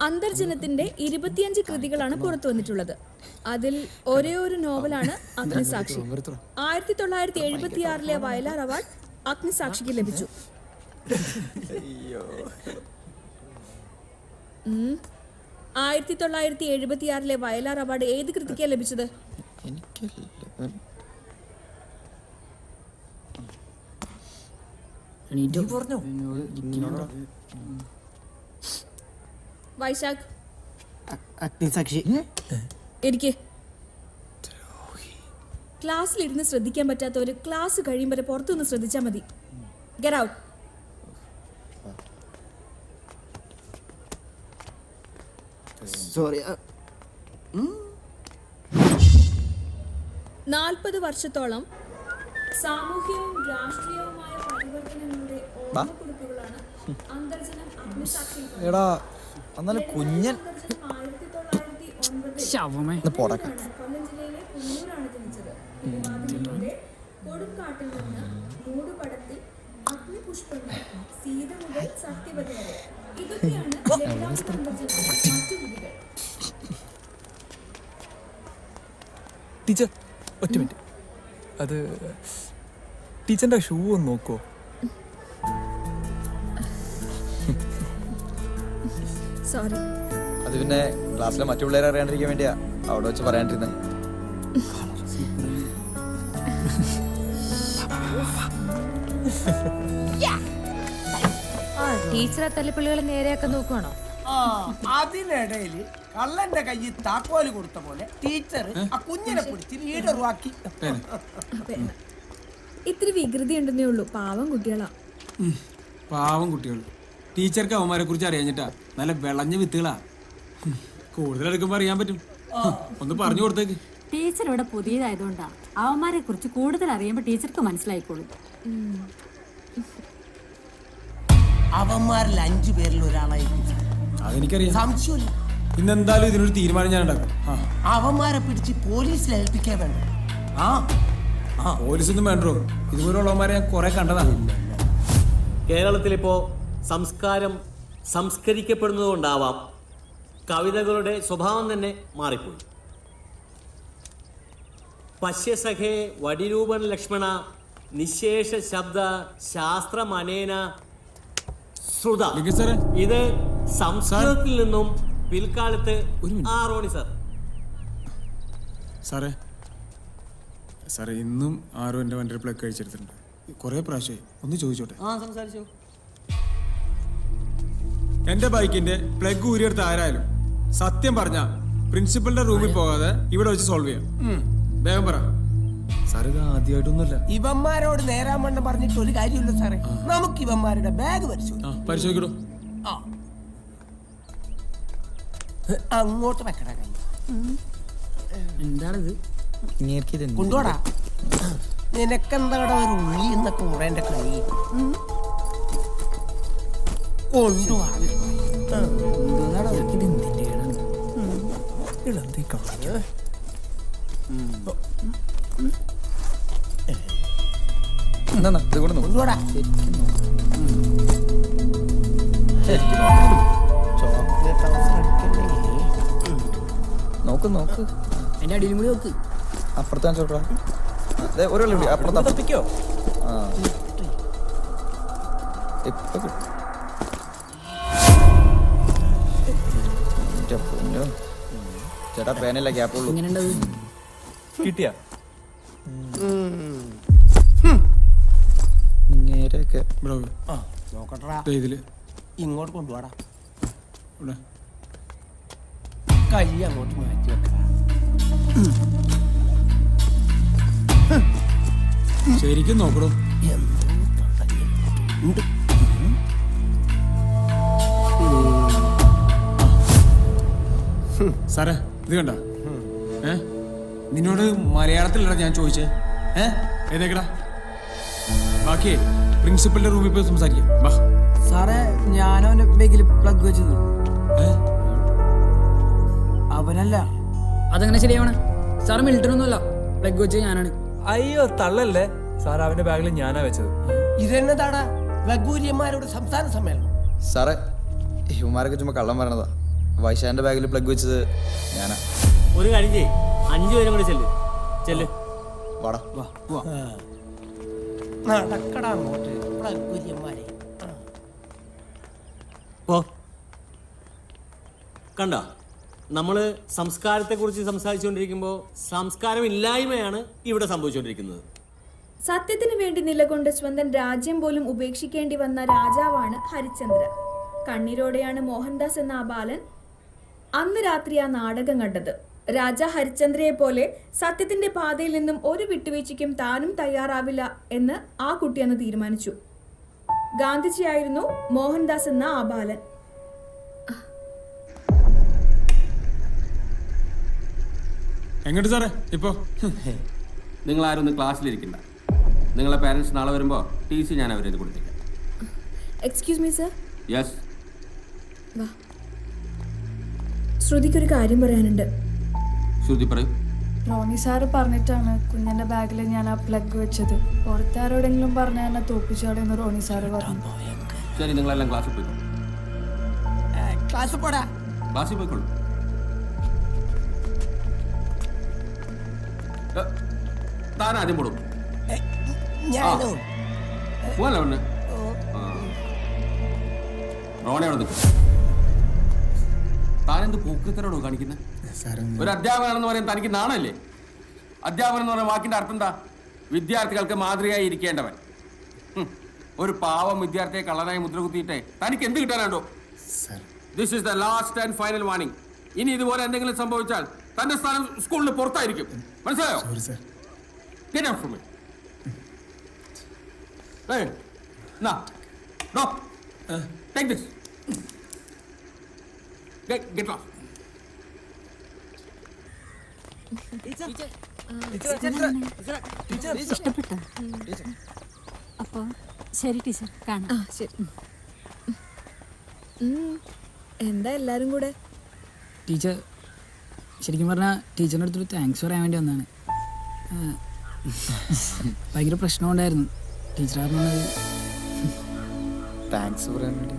അന്തർജനത്തിന്റെ 25 കൃതികളാണ് പുറത്തു വന്നിട്ടുള്ളത്. അതിൽ ഒരേ ഒരു നോവലാണ് അഗ്നിസാക്ഷി. 1976 വയലാർ അവാർഡ് അഗ്നിസാക്ഷിക്ക് ലഭിച്ചു. 1976 വയലാർ അവാർഡ് ഏത് കൃതിക്കാണ് ലഭിച്ചത്? വൈശാഖ് അഗ്നിസാക്ഷി. എനിക്ക് ക്ലാസ്സിലിരുന്ന് ശ്രദ്ധിക്കാൻ പറ്റാത്തവര് ക്ലാസ് കഴിയുമ്പോൾ പുറത്തുനിന്ന് ശ്രദ്ധിച്ചാൽ മതി. Get out. സോറി. 40 വർഷത്തോളം സാമൂഹ്യവും രാഷ്ട്രീയവുമായ പരിവർത്തനങ്ങളുടെ ഓർമ്മക്കുറിപ്പുകളാണ് അന്തർജനം അഗ്നിസാക്ഷി. കൊല്ലം ജില്ലയിലെ കുന്നൂരാണ് ജനിച്ചത്. കൊടുങ്കാട്ടിൽ നിന്ന് മൂടുപടത്തിൽ അഗ്നിപുഷ്പങ്ങൾ, സീത മുതൽ സത്യവതി വരെ, ഇതൊക്കെയാണ് മറ്റു കൃതികൾ. ടീച്ചർ ഒറ്റ മിനിറ്റ്, അത് ടീച്ചറിന്റെ ഷൂ ഒന്ന് നോക്കോ? സോറി. അത് പിന്നെ ക്ലാസ്സിലെ മറ്റു പിള്ളേരെ അറിയാണ്ടിരിക്കാൻ വേണ്ടിയാ അവിടെ വെച്ച് പറയാണ്ടിരുന്നത്. ടീച്ചറെ തല്ലിപ്പള്ളികളെ നേരെയാക്കാൻ നോക്കുവാണോ? അതിനിടയിൽ കള്ളന്റെ കയ്യിൽ താക്കോല് കൊടുത്ത പോലെ ടീച്ചർ ആ കുഞ്ഞിനെ പിടിച്ച് ലീഡറുവാക്കി. ഇത്തിരി വികൃതി ഉണ്ടെന്നേ ഉള്ളൂ. പാവം കുട്ടികളാ. പാവം കുട്ടികൾ. ടീച്ചർക്ക് അവന്മാരെ കുറിച്ച് അറിയാഞ്ഞിട്ടാ. നല്ല വിളഞ്ഞ വിത്തുകളാ. കൂടുതൽ എടുക്കുമ്പോ അറിയാൻ പറ്റും. ഒന്ന് പറഞ്ഞു കൊടുത്തേക്ക്. ടീച്ചർ ഇവിടെ പുതിയതായതുകൊണ്ടാ അവന്മാരെ കുറിച്ച് കൂടുതൽ അറിയുമ്പോ ടീച്ചർക്ക് മനസ്സിലായിക്കോളും. അവന്മാരിൽ 5 പേരിൽ ഒരാളായി അതെനിക്കറിയാം, സംശയമില്ല. ഇന്നെന്തായാലും ഇതിനൊരു തീരുമാനം ഞാൻ ഉണ്ടാക്കും. അവന്മാരെ പിടിച്ച് പോലീസിൽ ഏൽപ്പിക്കാൻ വേണ്ട. പോലീസൊന്നും വേണ്ടോ, ഇതുപോലുള്ളവന്മാരെ ഞാൻ കുറെ കണ്ടതാണ്. കേരളത്തിലിപ്പോ സംസ്കാരം സംസ്കരിക്കപ്പെടുന്നതുകൊണ്ടാവാം കവിതകളുടെ സ്വഭാവം തന്നെ മാറിപ്പോയി. പശ്യസഖേ വടിരൂപൻ ലക്ഷ്മണ നിശേഷ ശബ്ദ ശാസ്ത്രമനേന ശ്രുത. ഇത് സംസ്കൃതത്തിൽ നിന്നും പിൽക്കാലത്ത് ആറോണി സാർ. സാറേ ഇന്നും ആരോ എൻ്റെ വണ്ടിയുടെ പ്ലഗ് കഴിച്ചെടുത്തിട്ടുണ്ട്. കുറെ പ്രാവശ്യമായി. ഒന്ന് ചോദിച്ചോട്ടെ? സംസാരിച്ചോ. എന്റെ ബൈക്കിന്റെ പ്ലഗ് ഊരിയെടുത്ത് ആരായാലും സത്യം പറഞ്ഞ പ്രിൻസിപ്പലിന്റെ റൂമിൽ പോകാതെ ഇവിടെ വെച്ച് സോൾവ് ചെയ്യാം. വേഗം പറ സാർ. ഇത് ആദ്യമായിട്ടൊന്നുമല്ല. ഇവന്മാരോട് നേരാൻ വണ്ണം പറഞ്ഞിട്ട് ഒരു കാര്യമില്ല സാറേ. നമുക്ക് ഇവന്മാരുടെ ബാഗ് പരിശോധിക്കടോ. അങ്ങോട്ട് വെക്കണ കൈ എന്താണിത്? കൊണ്ടോടാ. നിനക്കെന്താടാ ഒരു ഉള്ളി എന്നൊക്കെ ഉടേണ്ട കൈ കൊണ്ടുപോവാ. കൊണ്ടുപോടാ. നോക്ക് നോക്ക്, എന്റെ അടിയിലും കൂടി നോക്ക്. അപ്പുറത്താൻ ചോട്ടാ. ഒരാളുണ്ട് അപ്പുറത്തോ. ഇപ്പൊ ചേട്ടാ പേനല്ല ഗ്യാപ്പുള്ളൂ. കിട്ടിയാ നേരെയൊക്കെ നോക്കട്ടാ. ഇതില് ഇങ്ങോട്ട് കൊണ്ടുപോടാ. കൈ അങ്ങോട്ട് മാറ്റി വെക്കടാ. ശരിക്കും നോക്കണോ? സാറേ ഇത് കണ്ട? നിന്നോട് മലയാളത്തിലല്ല ഞാൻ ചോദിച്ചേ. ഏതേക്കടാ? ബാക്കി പ്രിൻസിപ്പലിന്റെ റൂമിൽ പോയി സംസാരിക്കാം. വാ സാറേ, ഞാനവന്റെ ബാഗിൽ പ്ലഗ് വെച്ചത് അവനല്ല. അതെങ്ങനെ ശരിയാവണ? സാറ് മിൽട്ടൺ ഒന്നുമല്ല, പ്ലഗ് വെച്ചത് ഞാനാണ്. അയ്യോ തള്ളല്ലേ സാർ, അവന്റെ ബാഗിൽ ഞാനാ വെച്ചത്. ഇതെന്നതാടാ? ലഘൂര്യന്മാരുടെ സംസ്ഥാന സമ്മേളനം. സാറേ ഇവന്മാരൊക്കെ ചുമ്മാ കള്ളം പറയണതാ. വൈശാന്റെ ബാഗിൽ പ്ലഗ് വെച്ചത് ഞാനാ. ഒരു കാര്യം ചെയ്യ്, 5 പേരും കൂടി ചെല്ല്. വാടാ. നടക്കടാ അങ്ങോട്ട് കുര്യന്മാരെ. ഓ കണ്ട, നമ്മള് സംസ്കാരത്തെക്കുറിച്ച് സംസാരിച്ചുകൊണ്ടിരിക്കുമ്പോൾ സംസ്കാരം ഇല്ലായ്മയാണ് ഇവിടെ സംഭവിച്ചുകൊണ്ടിരിക്കുന്നത്. സത്യത്തിന് വേണ്ടി നിലകൊണ്ട് സ്വന്തം രാജ്യം പോലും ഉപേക്ഷിക്കേണ്ടി വന്ന രാജാവാണ് ഹരിശ്ചന്ദ്ര. കണ്ണീരോടെയാണ് മോഹൻദാസ് എന്ന ആ ബാലൻ അന്ന് രാത്രി ആ നാടകം കണ്ടത്. രാജാ ഹരിശ്ചന്ദ്രയെ പോലെ സത്യത്തിന്റെ പാതയിൽ നിന്നും ഒരു വിട്ടുവീഴ്ചയ്ക്കും താനും തയ്യാറാവില്ല എന്ന് ആ കുട്ടി അന്ന് തീരുമാനിച്ചു. ഗാന്ധിജിയായിരുന്നു മോഹൻദാസ് എന്ന ആ ബാലൻ. എങ്ങോട്ട് സാറേ ഇപ്പോ? നിങ്ങൾ ആരും ഒന്ന് ക്ലാസ്സിലിരിക്കണ്ട. നിങ്ങളെ പാരൻസ് നാളെ വരുമ്പോൾ TC ഞാൻ അവരെ കൊടുത്തേക്കാം. Excuse me sir. യെസ്. വാ. ശ്രുതിക്കൊരു കാര്യം പറയാനുണ്ട്. ശ്രുതി പറയൂ. റോണി സാറ് പറഞ്ഞിട്ടാണ് കുഞ്ഞിന്റെ ബാഗിൽ ഞാൻ ആ പ്ലഗ് വെച്ചത്. പുറത്താരോടെങ്കിലും പറഞ്ഞ എന്നെ തോപ്പിച്ചാടെന്ന് റോണി സാറ് പറഞ്ഞു. ശരി, നിങ്ങളെല്ലാം ക്ലാസ്സിൽ പോയിക്കോളൂ. ക്ലാസ് പോടാ. ക്ലാസ്സിൽ പോയിക്കോളൂ. താൻ ആദ്യം പോടും. ഞാനോ? പോവല്ലേ ഒന്ന് റോണി അവിടെ നിൽക്കും. താനെന്ത് പോക്കൃത്തരോടോ കാണിക്കുന്നത്? ഒരു അധ്യാപകനെന്ന് പറയാൻ തനിക്ക് നാണല്ലേ? അധ്യാപകൻ എന്ന് പറയുന്ന വാക്കിന്റെ അർത്ഥം എന്താ? വിദ്യാർത്ഥികൾക്ക് മാതൃകയായി ഇരിക്കേണ്ടവൻ. ഒരു പാവം വിദ്യാർത്ഥിയെ കള്ളനായി മുദ്ര കുത്തിയിട്ടേ തനിക്ക് എന്ത് കിട്ടാനുണ്ടോ? This is the last and final warning. ഇനി ഇതുപോലെ എന്തെങ്കിലും സംഭവിച്ചാൽ തന്റെ സ്ഥാനം സ്കൂളിന് പുറത്തായിരിക്കും. മനസ്സിലായോ? Get out from me. Hey, nah, no, take this. Get off. ഇഷ്ടപ്പെട്ടോ? അപ്പൊ ശരി ടീച്ചർ, കാണാം. ശരി. എന്താ എല്ലാരും കൂടെ? ടീച്ചർ ശരിക്കും പറഞ്ഞാൽ ടീച്ചറിൻ്റെ അടുത്തൊരു താങ്ക്സ് പറയാൻ വേണ്ടി വന്നതാണ്. ഭയങ്കര പ്രശ്നമുണ്ടായിരുന്നു ടീച്ചർ പറഞ്ഞത്. താങ്ക്സ് പറയാൻ വേണ്ടി.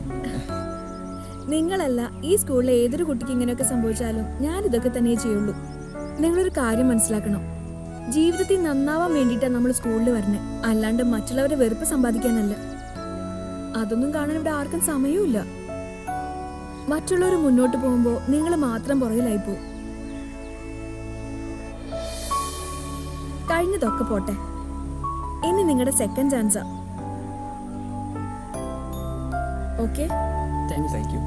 നിങ്ങളല്ല, ഈ സ്കൂളിലെ ഏതൊരു കുട്ടിക്ക് ഇങ്ങനെയൊക്കെ സംഭവിച്ചാലും ഞാൻ ഇതൊക്കെ തന്നെ ചെയ്യുള്ളൂ. നിങ്ങളൊരു കാര്യം മനസ്സിലാക്കണം, ജീവിതത്തിൽ നന്നാവാൻ വേണ്ടിയിട്ടാണ് നമ്മൾ സ്കൂളിൽ വരണേ, അല്ലാണ്ട് മറ്റുള്ളവരെ വെറുപ്പ് സമ്പാദിക്കാനല്ല. അതൊന്നും കാണാൻ ഇവിടെ ആർക്കും സമയവുമില്ല. മറ്റുള്ളവർ മുന്നോട്ട് പോകുമ്പോൾ നിങ്ങൾ മാത്രം പുറകിലായിപ്പോ. കഴിഞ്ഞതൊക്കെ പോട്ടെ, ഇനി നിങ്ങളുടെ സെക്കൻഡ് ചാൻസാ. ഓക്കെ? Thank you.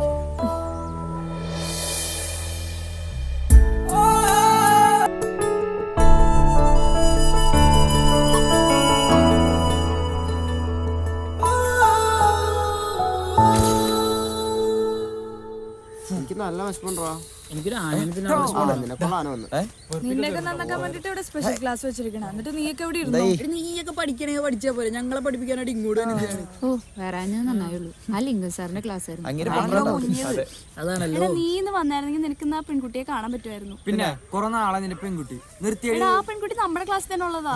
എനിക്ക് നല്ല വിഷമമുണ്ടോ? എനിക്കൊരു ആനന്ദത്തിന് നിന്നെയൊക്കെ നന്നാക്കാൻ വേണ്ടിട്ട് ഇവിടെ സ്പെഷ്യൽ ക്ലാസ് വെച്ചിരിക്കണം. എന്നിട്ട് നീയൊക്കെ എവിടെ ഇരുന്നു? നീയൊക്കെ പഠിക്കണമെങ്കിൽ പഠിച്ചാൽ പോലെ, ഞങ്ങളെ പഠിപ്പിക്കാനായിട്ട് ഇങ്ങോട്ട് തന്നെ. ഓ വരാൻ നന്നായുള്ളൂ. ആ ലിംഗ സാറിന്റെ ക്ലാസ് ആയിരുന്നു. അതാണല്ലോ. നീ ഇന്ന് വന്നായിരുന്നെങ്കിൽ നിനക്ക് ആ പെൺകുട്ടിയെ കാണാൻ പറ്റുമായിരുന്നു. പിന്നെ കുറെ നാളെ നിന്റെ പെൺകുട്ടി നിർത്തി. എടാ, ആ പെൺകുട്ടി നമ്മുടെ ക്ലാസ്സിൽ തന്നെ ഉള്ളതാ.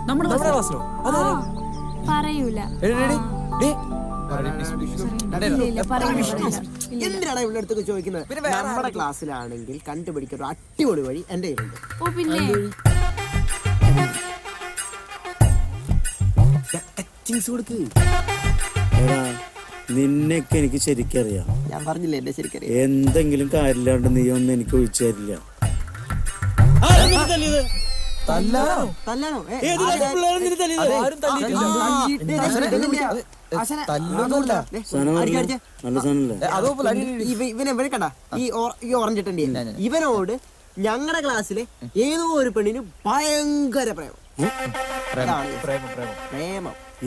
നമ്മുടെ ക്ലാസ്സിലോ? പറയൂല. എന്തിനാണ് ഇവിടെ അടുത്തൊക്കെ ചോദിക്കുന്നത്? നമ്മുടെ ക്ലാസ്സിലാണെങ്കിൽ കണ്ടുപിടിക്കാൻ ഒരു അടിപൊളി വഴി എന്റെ കയ്യിലുണ്ട്. ഓ പിന്നെ നിന്നെയൊക്കെ എനിക്ക് ശരിക്കറിയാം. ഞാൻ പറഞ്ഞില്ലേ എന്നെ ശരിക്കറിയാം. എന്തെങ്കിലും കാര്യമില്ലാണ്ട് നീ ഒന്നും എനിക്ക് ഒഴിച്ചു തരില്ല. തല്ലാനോ? ഇവനെ കണ്ട, ഈ ഓറഞ്ചിട്ടണ്ടി ഇവനോട് ഞങ്ങളുടെ ക്ലാസ്സിലെ ഏതോ ഒരു പെണ്ണിന് ഭയങ്കര പ്രേമം.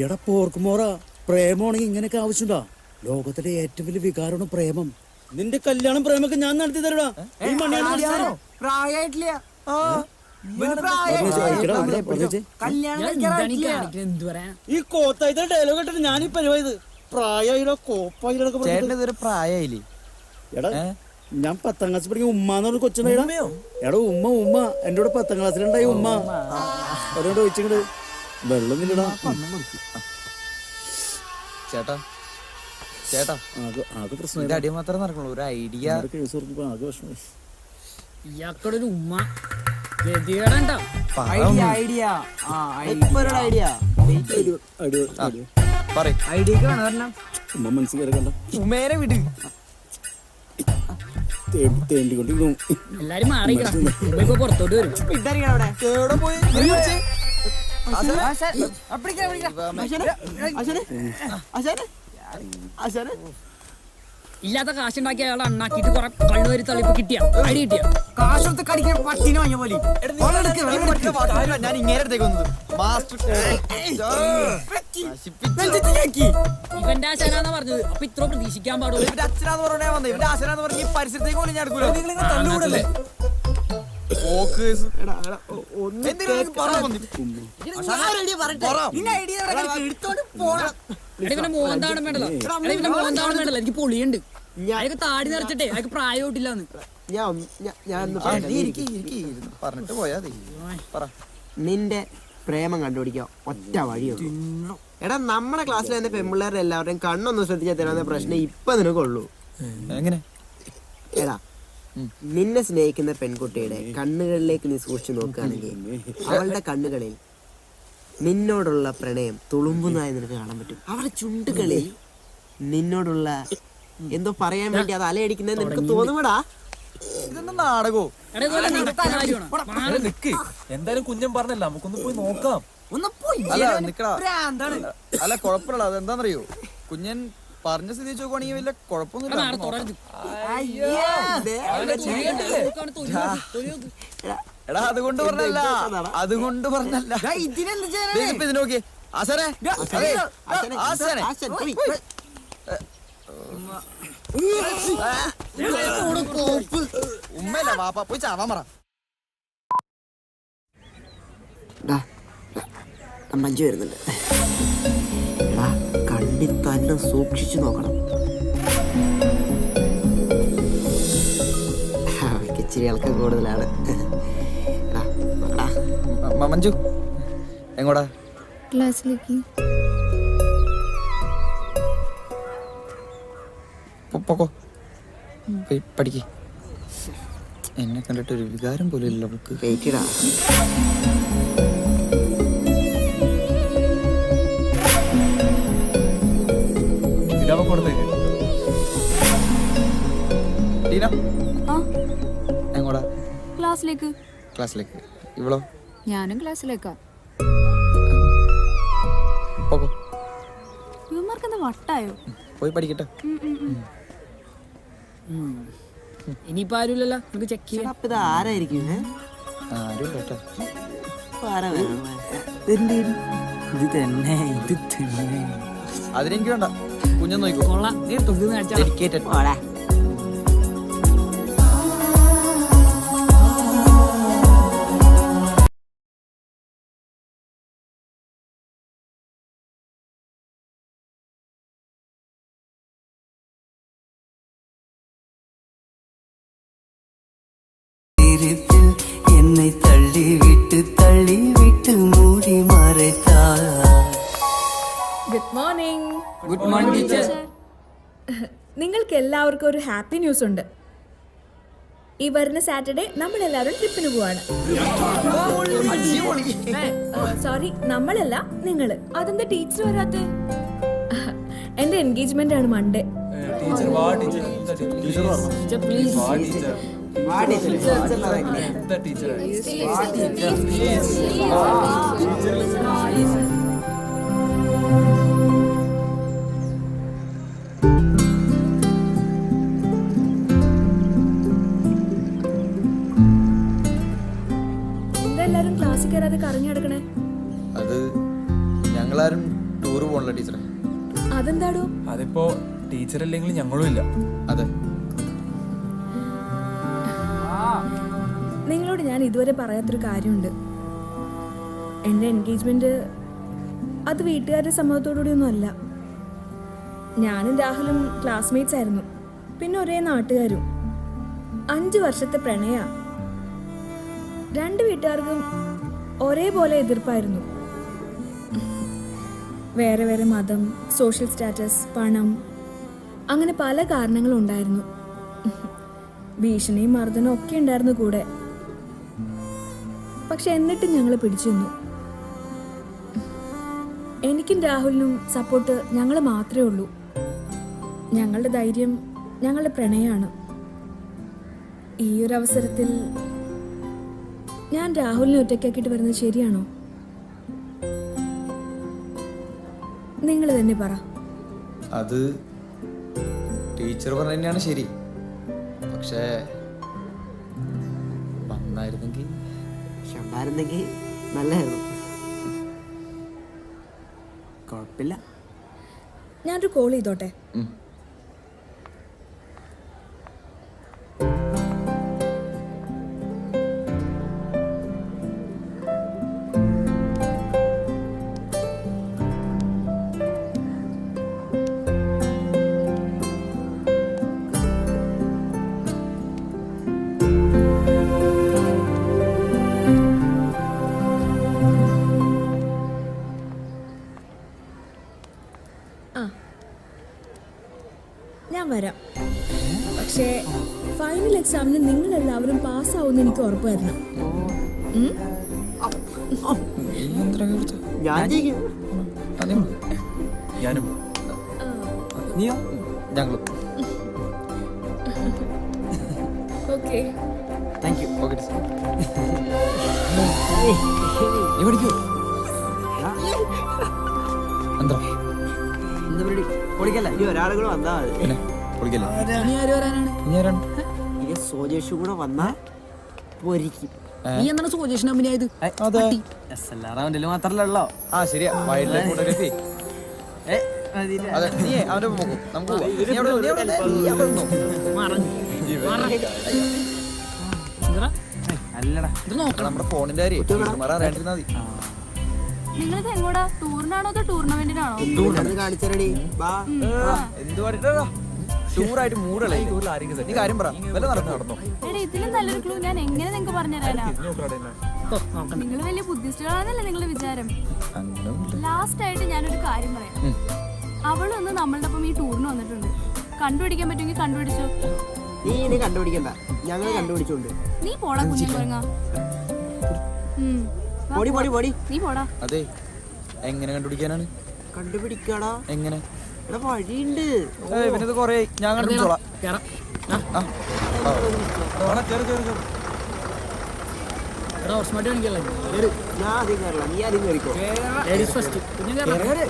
എടാ പോർക്കുമോറ, പ്രേമമാണെങ്കിൽ ഇങ്ങനെയൊക്കെ ആവശ്യമുണ്ടാ? ലോകത്തിലെ ഏറ്റവും വലിയ വികാരമാണ് പ്രേമം. നിന്റെ കല്യാണം പ്രേമൊക്കെ ഞാൻ നടത്തി തരടാ. ഈ മണിയാണ് പ്രായമായിട്ടില്ല. ഈ കോത്തായിട്ട് ഡയലോഗ് ഇട്ടിട്ട് ഞാൻ ഈ പരിപാടി പ്രായമായില്ലോ കോപ്പായിട്ടൊക്കെ പ്രായമായില്ലേ? എടാ ഞാൻ 10ാം ക്ലാസ് പഠിക്കുന്ന ഉമ്മാന്ന് പറഞ്ഞ കൊച്ചുണ്ടായിടാ. എടാ ഉമ്മ എന്റെ കൂടെ 10ാം ക്ലാസ്സിലുണ്ടായി ഉമ്മ. അതുകൊണ്ട് ചോദിച്ചിങ്ങട് വെള്ളം നിന്നിടാ. ചേട്ടാ ചേട്ടാ ആകെ പ്രശ്നം ഇത് അടി മാത്രമേ നടക്കുള്ളൂ. ഒരു ഐഡിയ. കേസ് കൊടുത്തപ്പോ ആകെ വിഷമമായി. ഇയാൾക്കൊരു ഉമ്മ ഗതികേടണ്ട. ഐഡിയ ഐഡിയ പറയും ഐഡിയക്ക് വേണം പറഞ്ഞ ഉമ്മ മനസ്സിൽ കയറി കണ്ട ഉമേനെ വിട്. തേണ്ടിക്കൊണ്ടിരുന്നു. എല്ലാരും മാറിക്കണം. ഇപ്പൊ പുറത്തോട്ട് വരും. എവിടെ പോയി? നീ വിളിച്ചേ? ഇല്ലാത്ത കാശുണ്ടാക്കി അയാൾ അണ്ണാക്കിട്ട് കുറെ കള്ളുവരി തള്ളിപ്പ് കിട്ടിയ അടി കിട്ടിയ കാശൊക്കെ കടിക്കാൻ പട്ടിന് വാങ്ങിയ പോലെ. ഞാൻ ഇങ്ങനെ അടുത്തേക്ക് വന്നത്. മാസ്റ്റർ ഇവന്റെ ആശാനാന്നാ പറഞ്ഞത്. അപ്പൊ ഇത്ര പ്രതീക്ഷിക്കാൻ പാടുള്ളൂ. ഇവന്റെ അച്ഛനാന്ന് പറഞ്ഞാ വന്നത്. ഇവന്റെ ആശനാന്ന് പറഞ്ഞ ഈ പരിസരത്തേക്ക് പോലും ഞാൻ എടുക്കൂല. തല്ലുകൂടല്ലേ ഇവന്റെ മോന്താവണം വേണ്ടല്ലോ. ഇവന്റെ മോന്താവണം വേണ്ടല്ലോ. എനിക്ക് പൊളിയുണ്ട്. അയാൾക്ക് താടി നിറച്ചിട്ടേ അയാൾക്ക് പ്രായോട്ടില്ലാന്ന്. പറഞ്ഞിട്ട് പോയാ പറ. നിന്റെ പ്രേമം കണ്ടുപിടിക്കാൻ ഒറ്റ വഴിയുള്ളൂ. എടാ നമ്മളെ ക്ലാസ്സിൽ തന്നെ പെൺപിള്ളേരുടെ എല്ലാവരുടെയും കണ്ണൊന്നും ശ്രദ്ധിച്ചാൽ തരാവുന്ന പ്രശ്നം ഇപ്പൊ നിനക്കുള്ളൂ. എങ്ങനെ? എടാ നിന്നെ സ്നേഹിക്കുന്ന പെൺകുട്ടിയുടെ കണ്ണുകളിലേക്ക് നീ സൂക്ഷിച്ചു നോക്കുകയാണെങ്കിൽ അവളുടെ കണ്ണുകളിൽ നിന്നോടുള്ള പ്രണയം തുളുമ്പുന്നതായി നിനക്ക് കാണാൻ പറ്റും. അവളുടെ ചുണ്ടുകളിൽ നിന്നോടുള്ള എന്തോ പറയാൻ വേണ്ടി അത് അലയടിക്കുന്നത് നിനക്ക് തോന്നുമടാ. ഇതൊന്നും നാടകോ? എന്തായാലും കുഞ്ഞൻ പറഞ്ഞല്ല, നമുക്കൊന്ന് പോയി നോക്കാം. അല്ല നിക്കടാ. അല്ല കുഴപ്പമില്ല. അതെന്താന്നറിയോ, കുഞ്ഞൻ പറഞ്ഞ സ്ഥിതി വെച്ച് നോക്കുവാണെങ്കിൽ വലിയ കുഴപ്പമൊന്നുമില്ല. എടാ അതുകൊണ്ട് പറഞ്ഞല്ല, അതുകൊണ്ട് പറഞ്ഞല്ല. ഇത് നോക്കിയേ ആശാനെ, ആശാനെ ഉമ്മല്ല വാപ്പ പോയി ചാവാൻ പറ. മഞ്ജു വരുന്നുണ്ട്. എടാ കണ്ണി തന്നെ സൂക്ഷിച്ചു നോക്കണം. ഇച്ചിരി ആൾക്ക് കൂടുതലാണ്. മഞ്ജു എങ്ങോടാ? ക്ലാസ്സിലേക്ക്. പൊക്കോ പോയി പഠിക്ക്. എന്നെ കണ്ടിട്ട് ഒരു വികാരം പോലും ഇല്ല നമുക്ക്. വെയിറ്റിടാ. എങ്ങോടാ? ക്ലാസ്സിലേക്ക്. ക്ലാസ്സിലേക്ക്. ഇവളോ? ഞാനും ക്ലാസ്സിലേക്കാ. പൊക്കോ. ഇവന്മാർക്കെന്താ വട്ടായോ? പോയി പഠിക്കട്ടെ. ഇനിയിപ്പോ ആരുമില്ലല്ലോ, നമുക്ക് ചെക്ക് ചെയ്യാം. അപ്പൊ ഇത് ആരായിരിക്കും? ആരും കേട്ടോ. അതിനെനിക്ക് വേണ്ട. കുഞ്ഞൻ നോക്കോ. കൊള്ളാം. നീ തുള്ളുന്ന കാഴ്ച. ഡെഡിക്കേറ്റഡ്. என்னை தள்ளி விட்டு மூடி மறைத்தார். Good morning. Good morning teacher. നിങ്ങൾക്ക് എല്ലാവർക്കും ഒരു ഹാപ്പി ന്യൂസ് ഉണ്ട്. ഈ വരുന്ന സാറ്റർഡേ നമ്മൾ എല്ലാവരും ട്രിപ്പിന് പോവാണ്. സോറി, നമ്മളല്ല, നിങ്ങള്. അതെന്താ ടീച്ചർ വരാത്തെ? എന്റെ എൻഗേജ്മെന്റ് ആണ് മൺഡേ. Teacher please. എല്ലാരും ക്ലാസ്സിൽ കയറാതെ കറങ്ങിടക്കണേ. അത് ഞങ്ങളാരും ടൂർ പോകണല്ലോ ടീച്ചറെ. അതെന്താടോ? അതിപ്പോ ടീച്ചർ അല്ലെങ്കിൽ ഞങ്ങളും ഇല്ല. അതെ. നിങ്ങളോട് ഞാൻ ഇതുവരെ പറയാത്തൊരു കാര്യമുണ്ട്. എൻ്റെ എൻഗേജ്മെന്റ് അത് വീട്ടുകാരുടെ സമ്മതത്തോടുകൂടിയൊന്നും അല്ല. ഞാനും രാഹുലും ക്ലാസ്മേറ്റ്സ് ആയിരുന്നു, പിന്നെ ഒരേ നാട്ടുകാരും. 5 വർഷത്തെ പ്രണയ. 2 വീട്ടുകാർക്കും ഒരേപോലെ എതിർപ്പായിരുന്നു. വേറെ വേറെ മതം, സോഷ്യൽ സ്റ്റാറ്റസ്, പണം, അങ്ങനെ പല കാരണങ്ങളും ഉണ്ടായിരുന്നു. ഭീഷണിയും മർദ്ദനവും ഒക്കെ ഉണ്ടായിരുന്നു കൂടെ. പക്ഷെ എന്നിട്ടും ഞങ്ങൾ പിടിച്ചു നിന്നു. എനിക്കും രാഹുലിനും സപ്പോർട്ട് ഞങ്ങൾ മാത്രമേ ഉള്ളൂ. ഞങ്ങളുടെ ധൈര്യം ഞങ്ങളുടെ പ്രണയമാണ്. ഈ ഒരു അവസരത്തിൽ ഞാൻ രാഹുലിനെ ഒറ്റയ്ക്കാക്കിയിട്ട് വരുന്നത് ശരിയാണോ? നിങ്ങൾ തന്നെ പറ. അത് ടീച്ചർ പറഞ്ഞ തന്നെയാണ് ശരി. പക്ഷേ വന്നായിരുന്നെങ്കിൽ നല്ലായിരുന്നു. കുഴപ്പമില്ല. ഞാനൊരു കോൾ ചെയ്തോട്ടെ? ഞാൻ വരാം. പക്ഷേ ഫൈനൽ എക്സാമിന് നിങ്ങളെല്ലാവരും പാസ്സാവുമെന്ന് എനിക്ക് ഉറപ്പ് തരണം. ഞാനും. നീയോ? ഞങ്ങളും. Okay. Thank you. Okay teacher. നീ പഠിക്കൂ. എന്താ പൊളിക്കല്ല. ഇനി ഒരാളും കൂടെ വന്നാ മതി. പിന്നെ പൊളിക്കല്ലേ? ഇനി ആര് വരാനാണ്? ഇനി ആരാണ്? ഇനി സോജേഷും കൂടെ വന്നാ പൊരിക്കും. നീ എന്താണ് സോജേഷൻ അഭിനയത്? അതെ. മാത്രല്ലോ. ആ ശരിയാ. Wild life photography. അതെ. നീ അവന്റെ ഒപ്പം പോകും. നമുക്ക് പോവാം. നീ അവിടെ നിന്നോ. അല്ലടാ, നമ്മുടെ ഫോണിന്റെ കാര്യം ടീച്ചർമാരെ അറിയാണ്ടിരുന്നാ മതി. നിങ്ങളിത് എങ്ങോട്ടാ? ടൂറിനാണോ അതോ ടൂർണമെന്റിനാണോ? കാണിച്ചറടി. എന്ത് പാടിട്ടാ ടൂറായിട്ട് മൂടല്ലേ? നീ കാര്യം പറ. വല്ല നടന്നോ? എടാ, ഇതിലും നല്ലൊരു ക്ലൂ ഞാൻ എങ്ങനെ നിങ്ങൾക്ക് പറഞ്ഞുതരാനാ? നിങ്ങൾ വലിയ ബുദ്ധിസ്റ്റുകളാണെന്നല്ലേ നിങ്ങളുടെ വിചാരം? ലാസ്റ്റ് ആയിട്ട് ഞാനൊരു കാര്യം പറയാം. അവളൊന്ന് നമ്മളുടെ ഒപ്പം ഈ ടൂറിന് വന്നിട്ടുണ്ട്. കണ്ടുപിടിക്കാൻ പറ്റുമെങ്കിൽ കണ്ടുപിടിച്ചോ. നീ ഇനി കണ്ടുപിടിക്കണ്ട, ഞങ്ങൾ കണ്ടുപിടിച്ചോണ്ട്. നീ പോടാ കുഞ്ഞു പറഞ്ഞ. നീ പോടാ. അതെ, എങ്ങനെ കണ്ടുപിടിക്കാനാണ്? കണ്ടുപിടിക്കടാ. എങ്ങനെ? വഴിയുണ്ട്. ഇവനത് കൊറേ ഞാൻ കണ്ടുപിടിച്ചോളാം. ഞാൻ ആദ്യം കയറില്ല, നീ ആദ്യം കയറിക്കോ. Ladies first. കേറ്.